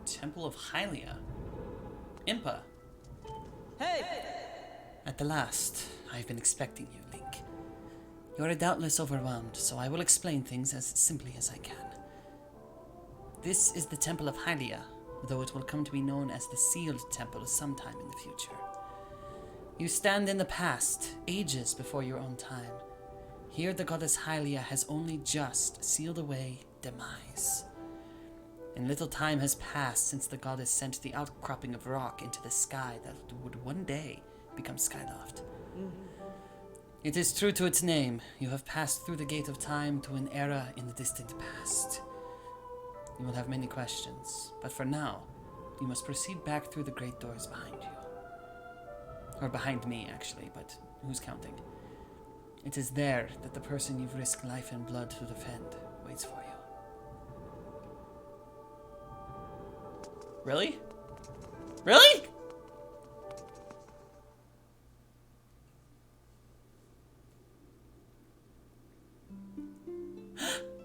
Temple of Hylia. Impa. Hey! At the last, I've been expecting you, Link. You are doubtless overwhelmed, so I will explain things as simply as I can. This is the Temple of Hylia, though it will come to be known as the Sealed Temple sometime in the future. You stand in the past, ages before your own time. Here the goddess Hylia has only just sealed away demise. And little time has passed since the goddess sent the outcropping of rock into the sky that would one day become Skyloft. It is true to its name. You have passed through the gate of time to an era in the distant past. You will have many questions, but for now, you must proceed back through the great doors behind you. Or behind me, actually, but who's counting? It is there that the person you've risked life and blood to defend waits for you. Really? Really?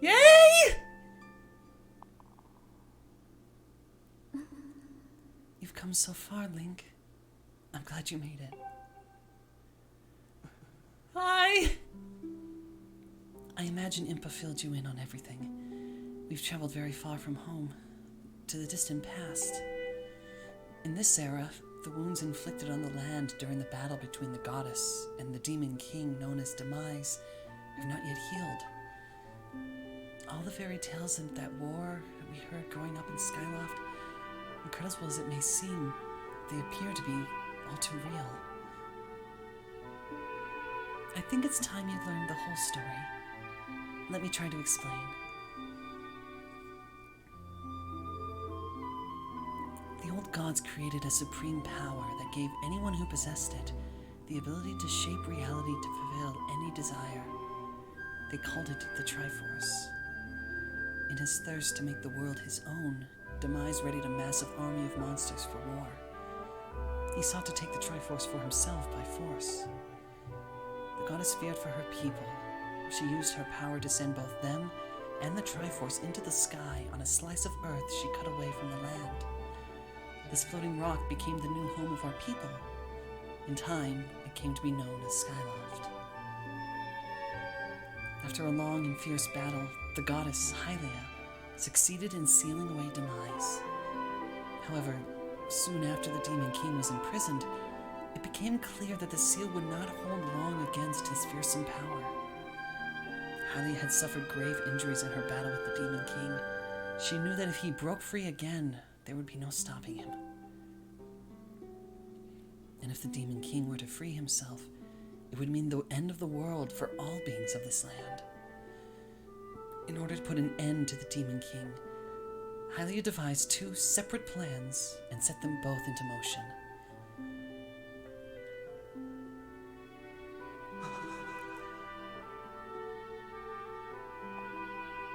Yay! You've come so far, Link. I'm glad you made it. Hi! I imagine Impa filled you in on everything. We've traveled very far from home, to the distant past. In this era, the wounds inflicted on the land during the battle between the goddess and the demon king known as Demise have not yet healed. All the fairy tales of that war that we heard growing up in Skyloft, incredible as it may seem, they appear to be all too real. I think it's time you'd learned the whole story. Let me try to explain. The old gods created a supreme power that gave anyone who possessed it the ability to shape reality to fulfill any desire. They called it the Triforce. In his thirst to make the world his own, Demise readied a massive army of monsters for war. He sought to take the Triforce for himself by force. The goddess feared for her people. She used her power to send both them and the Triforce into the sky on a slice of earth she cut away from the land. This floating rock became the new home of our people. In time, it came to be known as Skyloft. After a long and fierce battle, the goddess, Hylia, succeeded in sealing away Demise. However, soon after the Demon King was imprisoned, it became clear that the seal would not hold long against his fearsome power. Hylia had suffered grave injuries in her battle with the Demon King. She knew that if he broke free again, there would be no stopping him. And if the Demon King were to free himself, it would mean the end of the world for all beings of this land. In order to put an end to the Demon King, Hylia devised two separate plans and set them both into motion.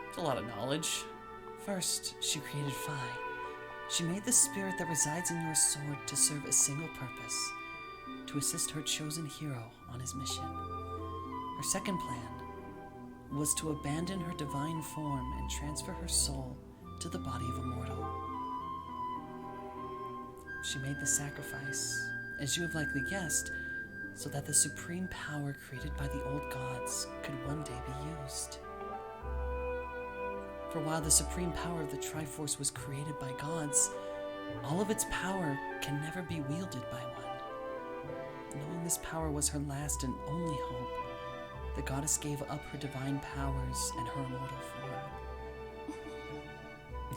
It's a lot of knowledge. First, she created Phi. She made the spirit that resides in your sword to serve a single purpose, to assist her chosen hero on his mission. Her second plan was to abandon her divine form and transfer her soul to the body of a mortal. She made the sacrifice, as you have likely guessed, so that the supreme power created by the old gods could one day be used. For while the supreme power of the Triforce was created by gods, all of its power can never be wielded by one. Knowing this power was her last and only hope, the goddess gave up her divine powers and her immortal form.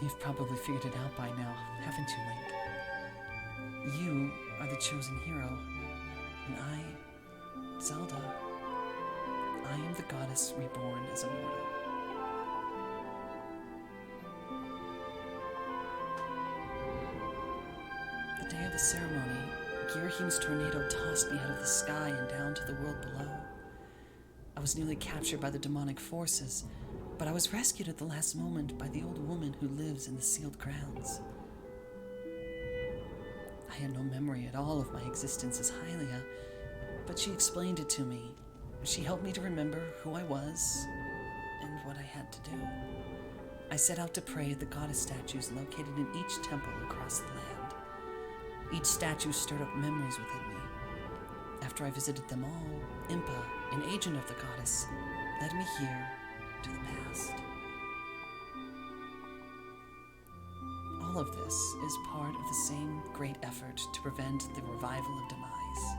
You've probably figured it out by now, haven't you, Link? You are the chosen hero, and I, Zelda, I am the goddess reborn as a mortal. The day of the ceremony, Girahim's tornado tossed me out of the sky and down to the world below. I was nearly captured by the demonic forces, but I was rescued at the last moment by the old woman who lives in the sealed grounds. I had no memory at all of my existence as Hylia, but she explained it to me. She helped me to remember who I was and what I had to do. I set out to pray at the goddess statues located in each temple across the land. Each statue stirred up memories within me. After I visited them all, Impa, an agent of the goddess, led me here to the past. All of this is part of the same great effort to prevent the revival of demise.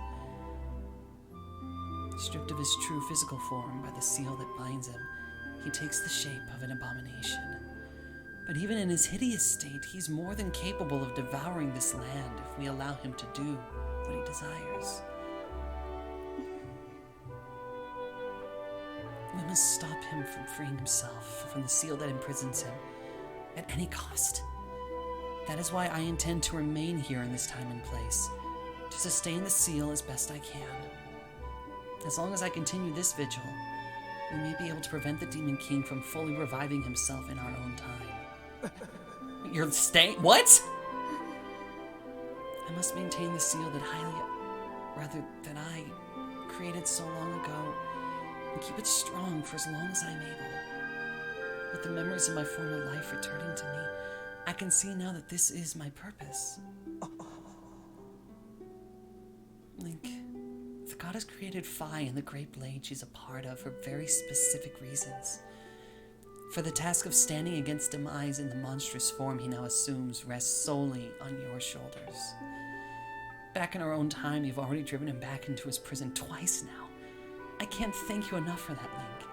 Stripped of his true physical form by the seal that binds him, he takes the shape of an abomination. But even in his hideous state, he's more than capable of devouring this land if we allow him to do what he desires. We must stop him from freeing himself from the seal that imprisons him at any cost. That is why I intend to remain here in this time and place, to sustain the seal as best I can. As long as I continue this vigil, we may be able to prevent the Demon King from fully reviving himself in our own time. You're staying? What? I must maintain the seal that that I created so long ago, and keep it strong for as long as I'm able. With the memories of my former life returning to me, I can see now that this is my purpose. Link, the goddess created Phi and the Great Blade she's a part of for very specific reasons. For the task of standing against demise in the monstrous form he now assumes rests solely on your shoulders. Back in our own time, you've already driven him back into his prison twice now. I can't thank you enough for that, Link.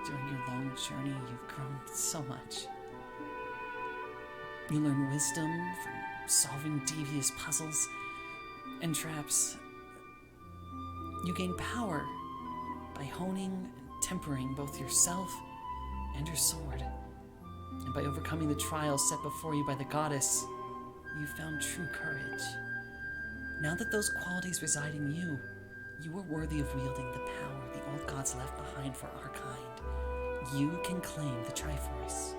During your long journey, you've grown so much. You learn wisdom from solving devious puzzles and traps. You gain power by honing and tempering both yourself and your sword. And by overcoming the trials set before you by the goddess, you found true courage. Now that those qualities reside in you, you are worthy of wielding the power the old gods left behind for our kind. You can claim the Triforce.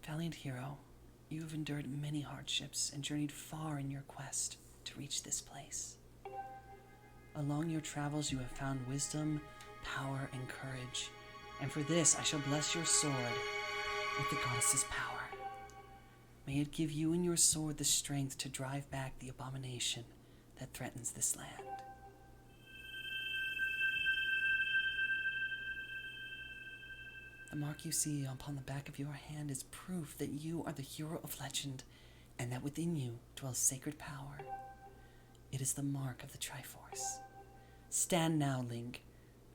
Valiant hero, you have endured many hardships and journeyed far in your quest to reach this place. Along your travels you have found wisdom, power, and courage, and for this I shall bless your sword with the goddess's power. May it give you and your sword the strength to drive back the abomination that threatens this land. The mark you see upon the back of your hand is proof that you are the hero of legend and that within you dwells sacred power. It is the mark of the Triforce. Stand now, Link.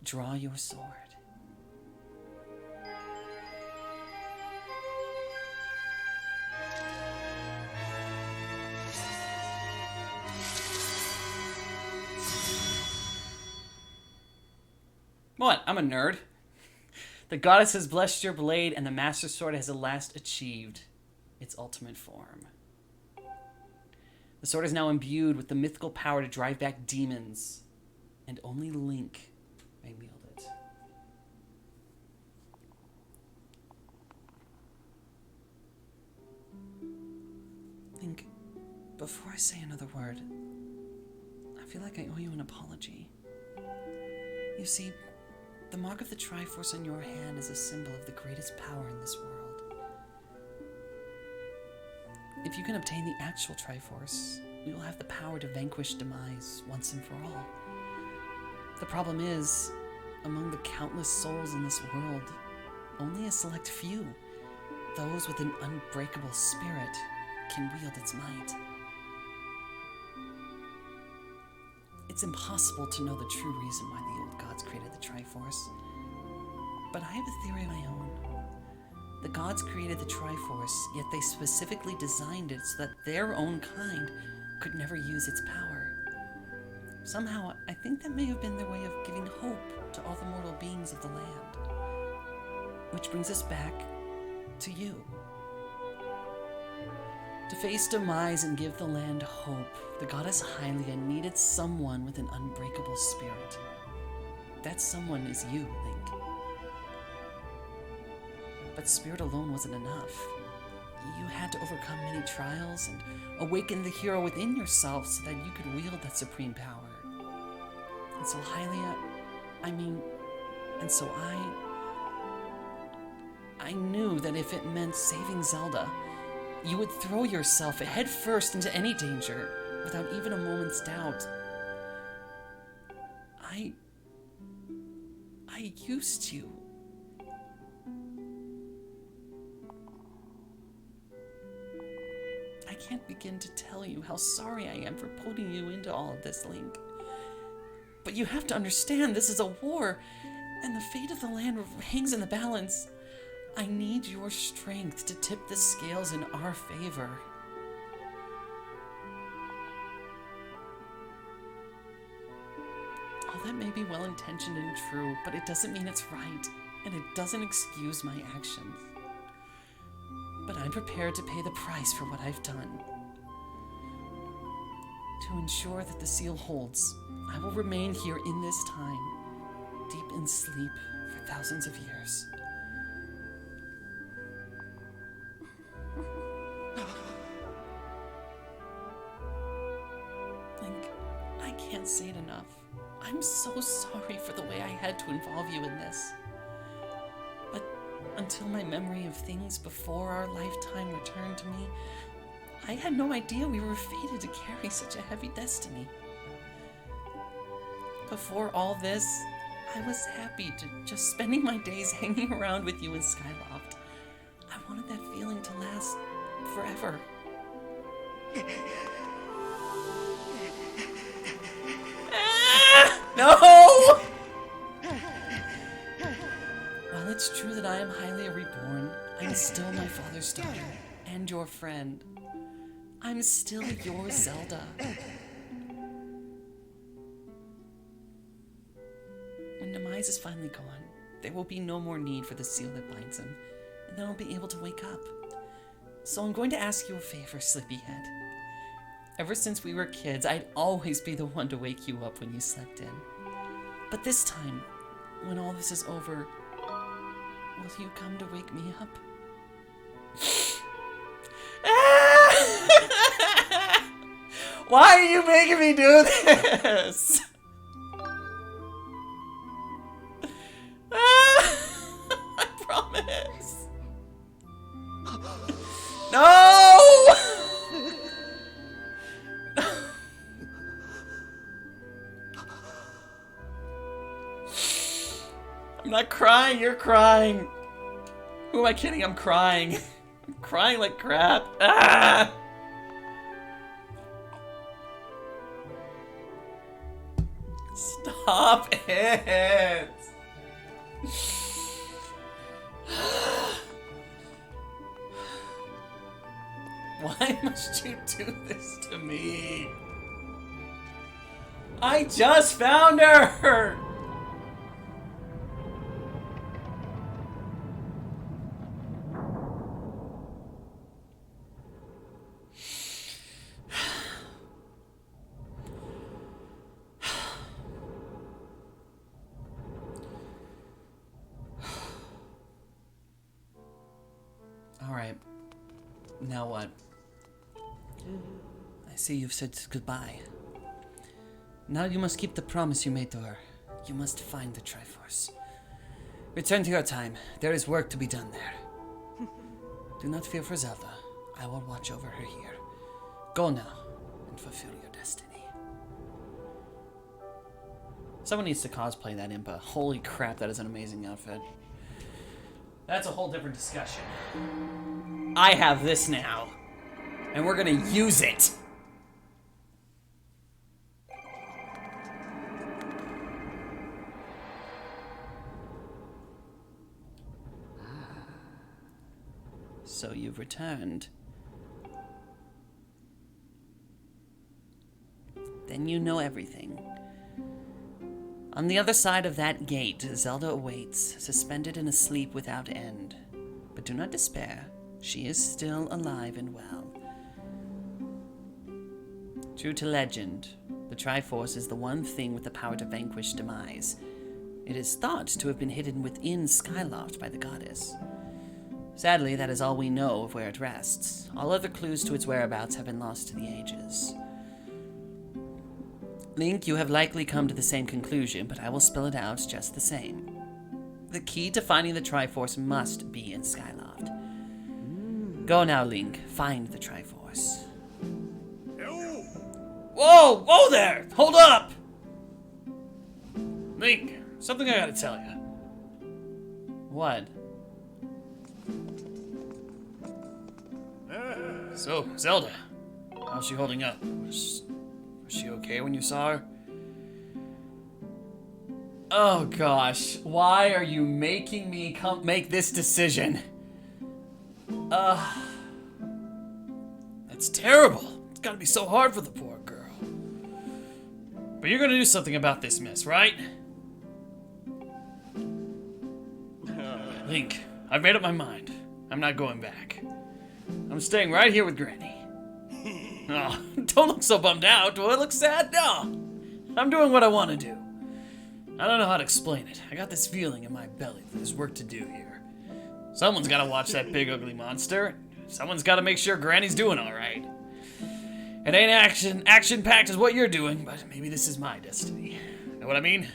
Draw your sword. What? I'm a nerd. The goddess has blessed your blade, and the Master Sword has at last achieved its ultimate form. The sword is now imbued with the mythical power to drive back demons, and only Link may wield it. Link, before I say another word, I feel like I owe you an apology. You see, the mark of the Triforce on your hand is a symbol of the greatest power in this world. If you can obtain the actual Triforce, we will have the power to vanquish demise once and for all. The problem is, among the countless souls in this world, only a select few, those with an unbreakable spirit, can wield its might. It's impossible to know the true reason why the old gods created the Triforce, but I have a theory of my own. The gods created the Triforce, yet they specifically designed it so that their own kind could never use its power. Somehow, I think that may have been their way of giving hope to all the mortal beings of the land. Which brings us back to you. To face demise and give the land hope, the goddess Hylia needed someone with an unbreakable spirit. That someone is you, Link. But spirit alone wasn't enough. you had to overcome many trials and awaken the hero within yourself so that you could wield that supreme power. And so Hylia, and so I knew that if it meant saving Zelda, you would throw yourself head first into any danger without even a moment's doubt. I used you. I can't begin to tell you how sorry I am for putting you into all of this, Link. But you have to understand, this is a war, and the fate of the land hangs in the balance. I need your strength to tip the scales in our favor. All that may be well-intentioned and true, but it doesn't mean it's right, and it doesn't excuse my actions. But I'm prepared to pay the price for what I've done. To ensure that the seal holds, I will remain here in this time, deep in sleep for thousands of years. Link, I can't say it enough. I'm so sorry for the way I had to involve you in this. But until my memory of things before our lifetime returned to me, I had no idea we were fated to carry such a heavy destiny. Before all this, I was happy to just spending my days hanging around with you in Skyloft. I wanted that feeling to last forever. No! While it's true that I am Hylia reborn, I'm still my father's daughter and your friend. I'm still your Zelda. When Demise is finally gone, there will be no more need for the seal that binds him, and then I'll be able to wake up. So I'm going to ask you a favor, Sleepyhead. Ever since we were kids, I'd always be the one to wake you up when you slept in. But this time, when all this is over, will you come to wake me up? Why are you making me do this? I promise. No! I'm not crying, you're crying. Who am I kidding? I'm crying. I'm crying like crap. Ah! Stop it! Why must you do this to me? I just found her! Alright. Now what? I see you've said goodbye. Now you must keep the promise you made to her. You must find the Triforce. Return to your time. There is work to be done there. Do not fear for Zelda. I will watch over her here. Go now and fulfill your destiny. Someone needs to cosplay that Impa. Holy crap, that is an amazing outfit. That's a whole different discussion. I have this now, and we're gonna use it. So you've returned. Then you know everything. On the other side of that gate, Zelda awaits, suspended in a sleep without end. But do not despair. She is still alive and well. True to legend, the Triforce is the one thing with the power to vanquish Demise. It is thought to have been hidden within Skyloft by the goddess. Sadly, that is all we know of where it rests. All other clues to its whereabouts have been lost to the ages. Link, you have likely come to the same conclusion, but I will spell it out just the same. The key to finding the Triforce must be in Skyloft. Go now, Link. Find the Triforce. Whoa! Whoa there! Hold up! Link, something I gotta tell you. What? So, Zelda, how's she holding up? Was she okay when you saw her? Oh gosh, why are you making me make this decision? That's terrible. It's gotta be so hard for the poor girl. But you're gonna do something about this mess, right? Link, I've made up my mind. I'm not going back. I'm staying right here with Granny. Oh, don't look so bummed out. Do I look sad? No. I'm doing what I want to do. I don't know how to explain it. I got this feeling in my belly that there's work to do here. Someone's got to watch that big ugly monster. Someone's got to make sure Granny's doing all right. It ain't action-packed as what you're doing, but maybe this is my destiny. Know what I mean?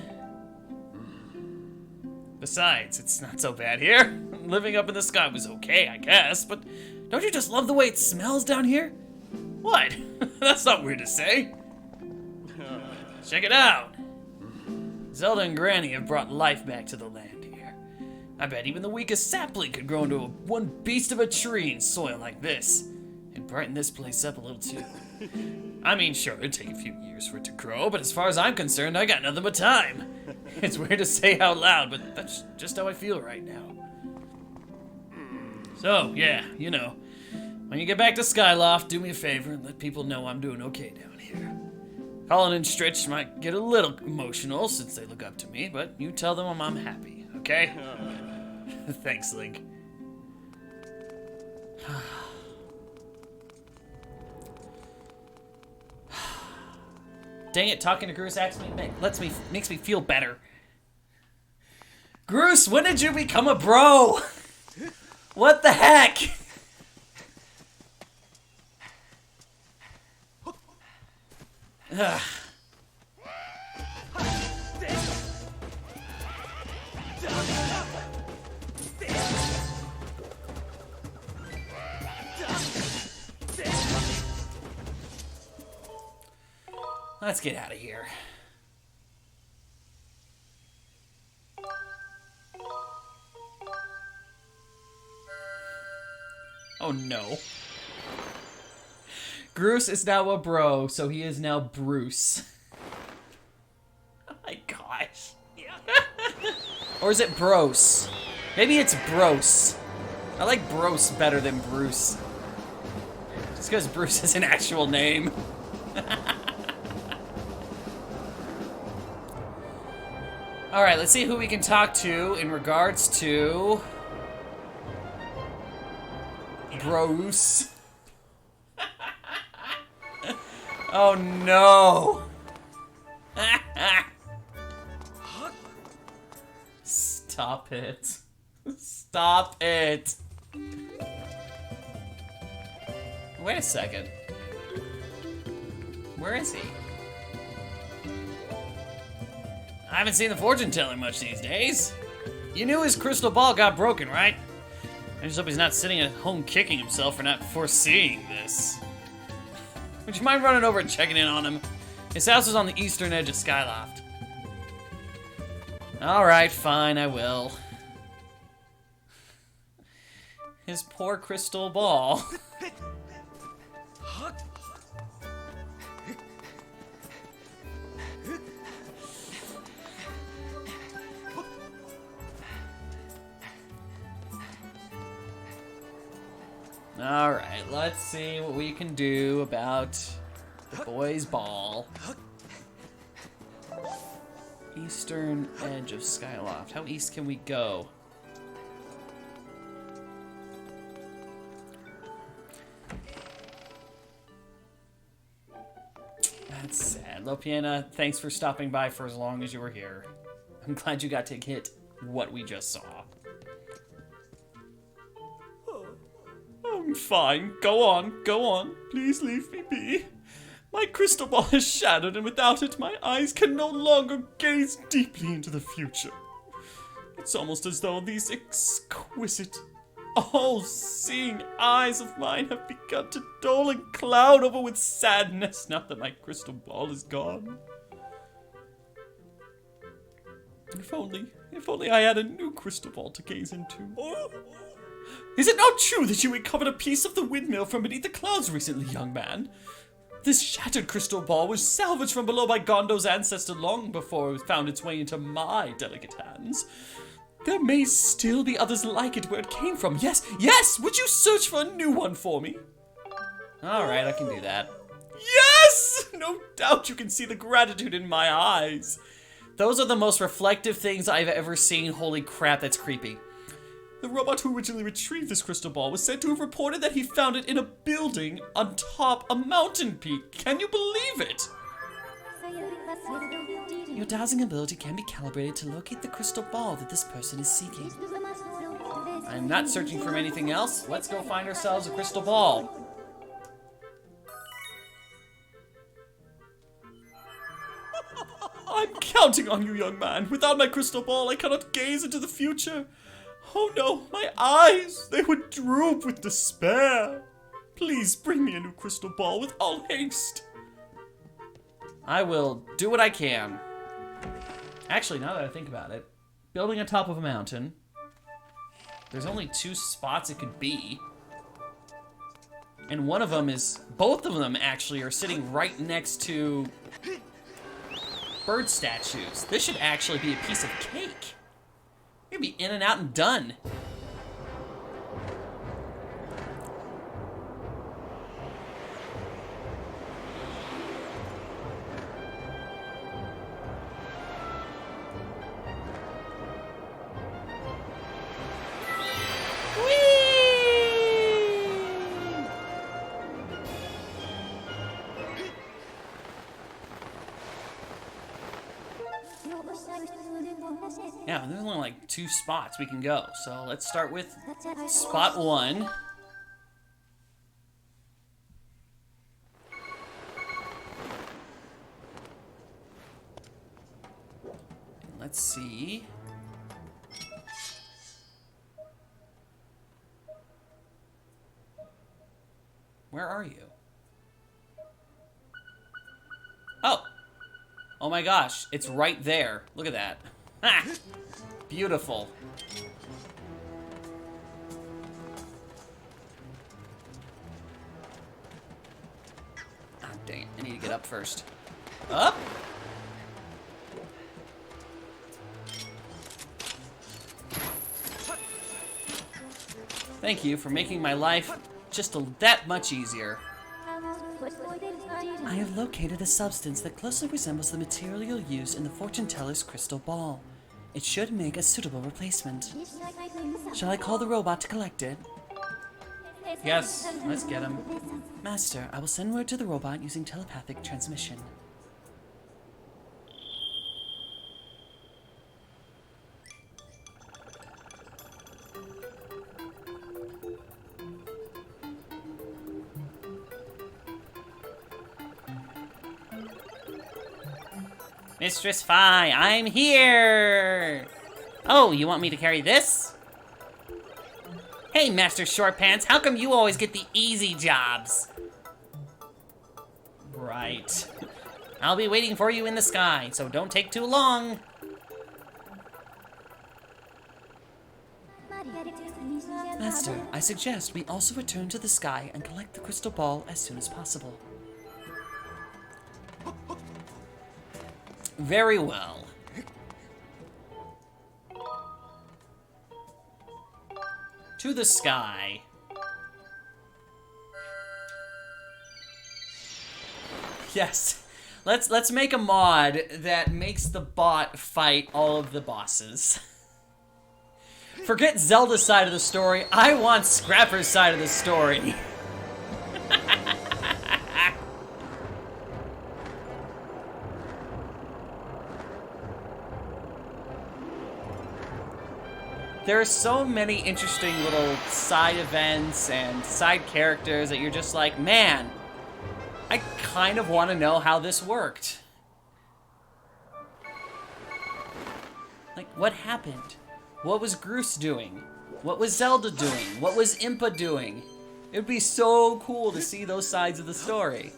Besides, it's not so bad here. Living up in the sky was okay, I guess, but don't you just love the way it smells down here? What? That's not weird to say. Check it out. Zelda and Granny have brought life back to the land here. I bet even the weakest sapling could grow into one beast of a tree in soil like this, and brighten this place up a little too. I mean, sure, it'd take a few years for it to grow, but as far as I'm concerned, I got nothing but time. It's weird to say out loud, but that's just how I feel right now. So, yeah, you know, when you get back to Skyloft, do me a favor and let people know I'm doing okay down here. Colin and Stritch might get a little emotional since they look up to me, but you tell them I'm happy, okay? Thanks, Link. Dang it, talking to Groose actually makes me feel better. Groose, when did you become a bro? What the heck? Ugh. Let's get out of here. Oh no. Groose is now a bro, so he is now Bruce. Oh my gosh. Or is it Bros? Maybe it's Bros. I like Bros better than Bruce. Just because Bruce is an actual name. Alright, let's see who we can talk to in regards to Bruce. Oh no! Stop it. Stop it. Wait a second. Where is he? I haven't seen the fortune teller much these days. You knew his crystal ball got broken, right? I just hope he's not sitting at home kicking himself for not foreseeing this. Would you mind running over and checking in on him? His house is on the eastern edge of Skyloft. Alright, fine, I will. His poor crystal ball. Alright, let's see what we can do about the boys' ball. Eastern edge of Skyloft. How east can we go? That's sad. Lopiana, thanks for stopping by for as long as you were here. I'm glad you got to hit what we just saw. fine. Go on, go on. Please leave me be. My crystal ball is shattered, and without it, my eyes can no longer gaze deeply into the future. It's almost as though these exquisite, all-seeing eyes of mine have begun to dull and cloud over with sadness now that my crystal ball is gone. If only I had a new crystal ball to gaze into. Is it not true that you recovered a piece of the windmill from beneath the clouds recently, young man? This shattered crystal ball was salvaged from below by Gondo's ancestor long before it found its way into my delicate hands. There may still be others like it where it came from. Yes, yes! Would you search for a new one for me? Alright, I can do that. Yes! No doubt you can see the gratitude in my eyes. Those are the most reflective things I've ever seen. Holy crap, that's creepy. The robot who originally retrieved this crystal ball was said to have reported that he found it in a building on top a mountain peak. Can you believe it? Your dowsing ability can be calibrated to locate the crystal ball that this person is seeking. I'm not searching for anything else. Let's go find ourselves a crystal ball. I'm counting on you, young man. Without my crystal ball, I cannot gaze into the future. Oh no, my eyes! They would droop with despair. Please bring me a new crystal ball with all haste. I will do what I can. Actually, now that I think about it, building on top of a mountain, there's only 2 spots it could be. And one of them is, both of them actually are sitting right next to bird statues. This should actually be a piece of cake. You'd be in and out and done. Yeah, there's only like 2 spots we can go. So let's start with spot 1. Let's see. Where are you? Oh! Oh my gosh, it's right there. Look at that. Ha! Beautiful. Ah, dang it. I need to get up first. Up! Thank you for making my life just that much easier. I have located a substance that closely resembles the material used in the fortune teller's crystal ball. It should make a suitable replacement. Shall I call the robot to collect it? Yes, let's get him. Master, I will send word to the robot using telepathic transmission. Mistress Fi, I'm here! Oh, you want me to carry this? Hey, Master Short Pants, how come you always get the easy jobs? Right. I'll be waiting for you in the sky, so don't take too long. Master, I suggest we also return to the sky and collect the crystal ball as soon as possible. Very well. To the sky. Yes. Let's make a mod that makes the bot fight all of the bosses. Forget Zelda's side of the story. I want Scrapper's side of the story. There are so many interesting little side events and side characters that you're just like, man, I kind of want to know how this worked. Like, what happened? What was Groose doing? What was Zelda doing? What was Impa doing? It would be so cool to see those sides of the story.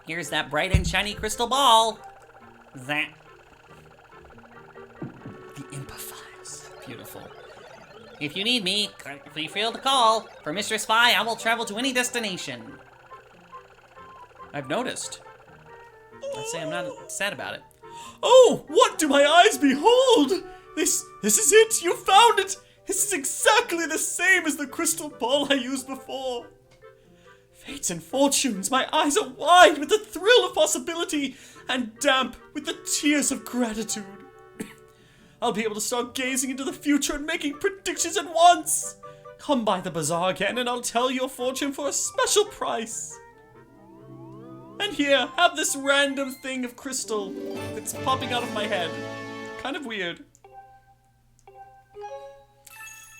Here's that bright and shiny crystal ball. That. The Impa Files. Beautiful. If you need me, feel free to call. For Mistress Fi, I will travel to any destination. I've noticed. Let's say I'm not sad about it. Oh, what do my eyes behold? This is it. You found it. This is exactly the same as the crystal ball I used before. Fates and fortunes, my eyes are wide with the thrill of possibility and damp with the tears of gratitude. I'll be able to start gazing into the future and making predictions at once. Come by the bazaar again and I'll tell your fortune for a special price. And here, have this random thing of crystal that's popping out of my head. Kind of weird.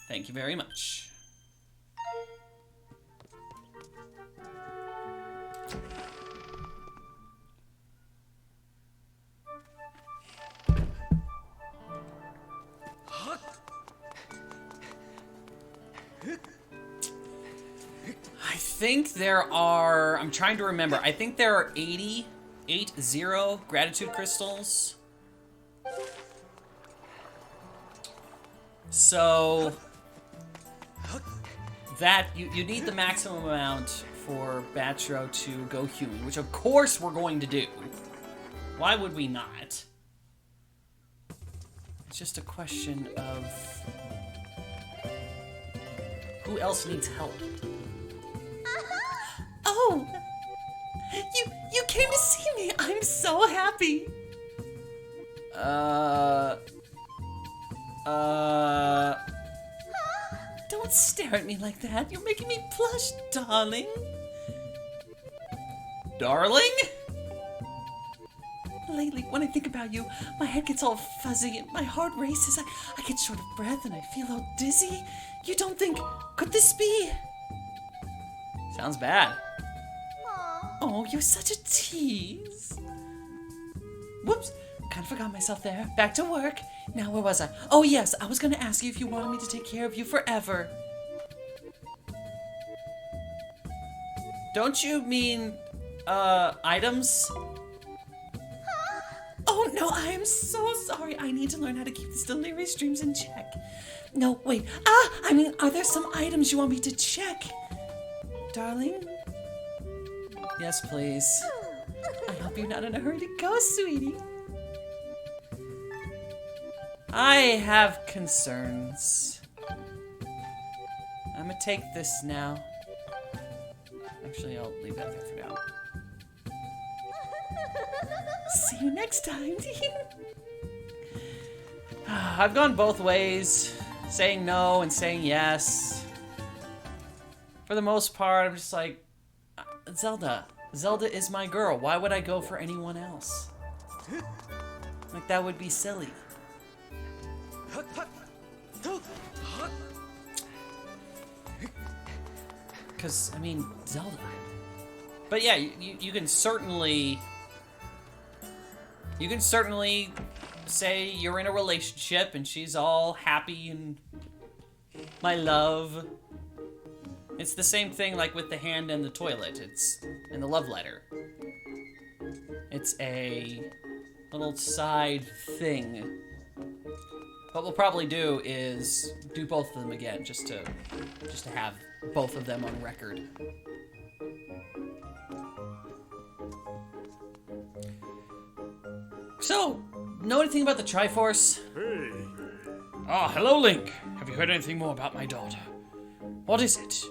Thank you very much. I think there are, I'm trying to remember, I think there are 80 gratitude crystals. So that you need the maximum amount for Batro to go human, which of course we're going to do. Why would we not? It's just a question of who else needs help. Oh, you came to see me. I'm so happy. Don't stare at me like that. You're making me blush, darling. Darling? Lately, when I think about you, my head gets all fuzzy and my heart races. I get short of breath and I feel all dizzy. You don't think, could this be? Sounds bad. Oh, you're such a tease. Whoops, kind of forgot myself there. Back to work. Now, where was I? Oh, yes, I was going to ask you if you wanted me to take care of you forever. Don't you mean, items? Oh, no, I am so sorry. I need to learn how to keep these delirious dreams in check. No, wait. I mean, are there some items you want me to check? Darling? Yes, please. I hope you're not in a hurry to go, sweetie. I have concerns. I'm gonna take this now. Actually, I'll leave that there for now. See you next time. I've gone both ways, saying no and saying yes. For the most part, I'm just like, Zelda. Zelda is my girl. Why would I go for anyone else? Like, that would be silly. Because, I mean, Zelda. But yeah, you can certainly... You can certainly say you're in a relationship and she's all happy and my love. It's the same thing like with the hand and the toilet. It's in the love letter. It's a little side thing. What we'll probably do is do both of them again, just to have both of them on record. So, know anything about the Triforce? Hey. Ah, hello, Link. Have you heard anything more about my daughter? What is it?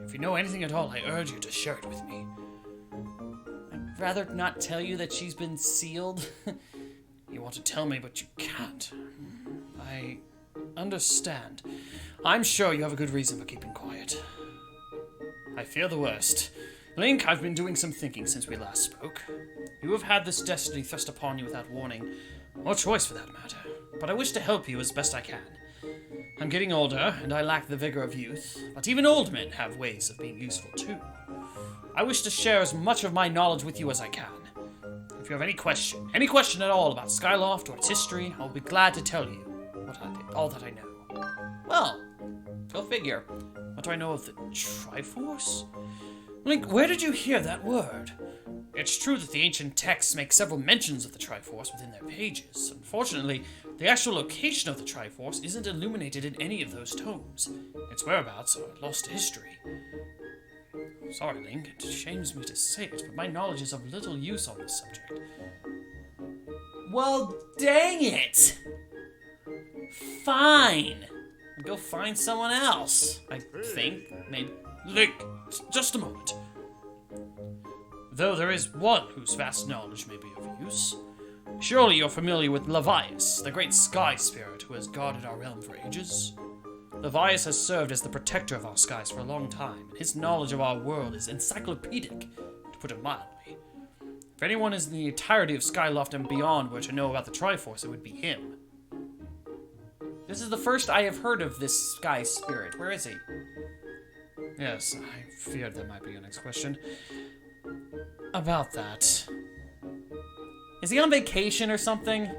If you know anything at all, I urge you to share it with me. I'd rather not tell you that she's been sealed. You want to tell me, but you can't. I understand. I'm sure you have a good reason for keeping quiet. I fear the worst. Link, I've been doing some thinking since we last spoke. You have had this destiny thrust upon you without warning, or choice for that matter, but I wish to help you as best I can. I'm getting older, and I lack the vigor of youth, but even old men have ways of being useful too. I wish to share as much of my knowledge with you as I can. If you have any question at all about Skyloft or its history, I'll be glad to tell you all that I know. Well, go figure. What do I know of the Triforce? Link, where did you hear that word? It's true that the ancient texts make several mentions of the Triforce within their pages. Unfortunately, the actual location of the Triforce isn't illuminated in any of those tomes. Its whereabouts are lost to history. Sorry, Link, it shames me to say it, but my knowledge is of little use on this subject. Well, dang it! Fine! Go find someone else, I think. Maybe. Link, just a moment. Though there is one whose vast knowledge may be of use. Surely you're familiar with Levias, the great sky spirit who has guarded our realm for ages. Levias has served as the protector of our skies for a long time, and his knowledge of our world is encyclopedic, to put it mildly. If anyone in the entirety of Skyloft and beyond were to know about the Triforce, it would be him. This is the first I have heard of this sky spirit. Where is he? Yes, I feared that might be your next question. About that. Is he on vacation or something?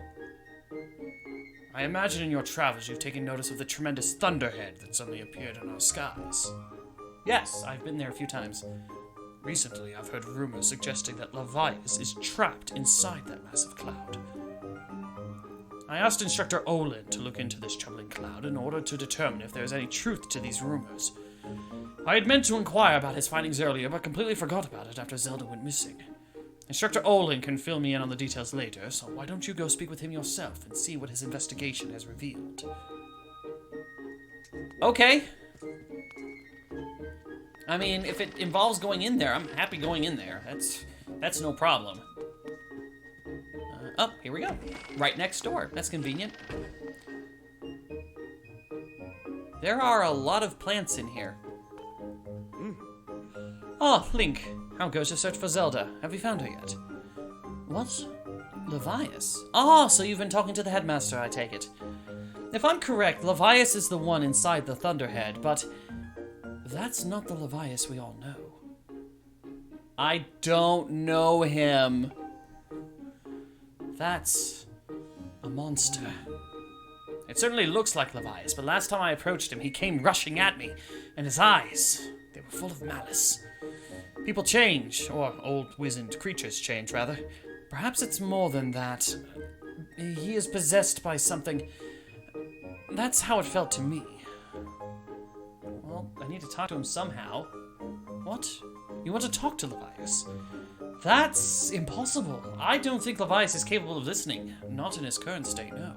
I imagine in your travels you've taken notice of the tremendous thunderhead that suddenly appeared in our skies. Yes, I've been there a few times. Recently, I've heard rumors suggesting that Levias is trapped inside that massive cloud. I asked Instructor Olin to look into this troubling cloud in order to determine if there is any truth to these rumors. I had meant to inquire about his findings earlier, but completely forgot about it after Zelda went missing. Instructor Olin can fill me in on the details later, so why don't you go speak with him yourself and see what his investigation has revealed? Okay. I mean, if it involves going in there, I'm happy going in there. That's no problem. Oh, here we go. Right next door. That's convenient. There are a lot of plants in here. Oh, Link. How goes your search for Zelda? Have you found her yet? What? Levias? Oh, so you've been talking to the headmaster, I take it. If I'm correct, Levias is the one inside the Thunderhead, but that's not the Levias we all know. I don't know him. That's a monster. It certainly looks like Levias, but last time I approached him, he came rushing at me, and his eyes, they were full of malice. People change, or old wizened creatures change, rather. Perhaps it's more than that. He is possessed by something. That's how it felt to me. Well, I need to talk to him somehow. What? You want to talk to Levias? That's impossible. I don't think Levias is capable of listening. Not in his current state, no.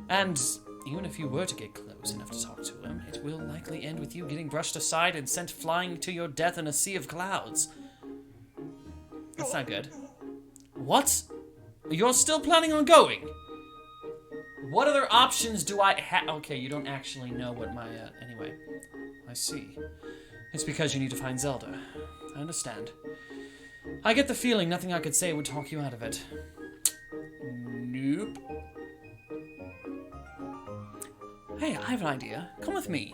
And even if you were to get close enough to talk to him, it will likely end with you getting brushed aside and sent flying to your death in a sea of clouds. That's not good. What? You're still planning on going? What other options do I have? Okay, you don't actually know what my, anyway. I see. It's because you need to find Zelda. I understand. I get the feeling nothing I could say would talk you out of it. Nope. Hey, I have an idea. Come with me.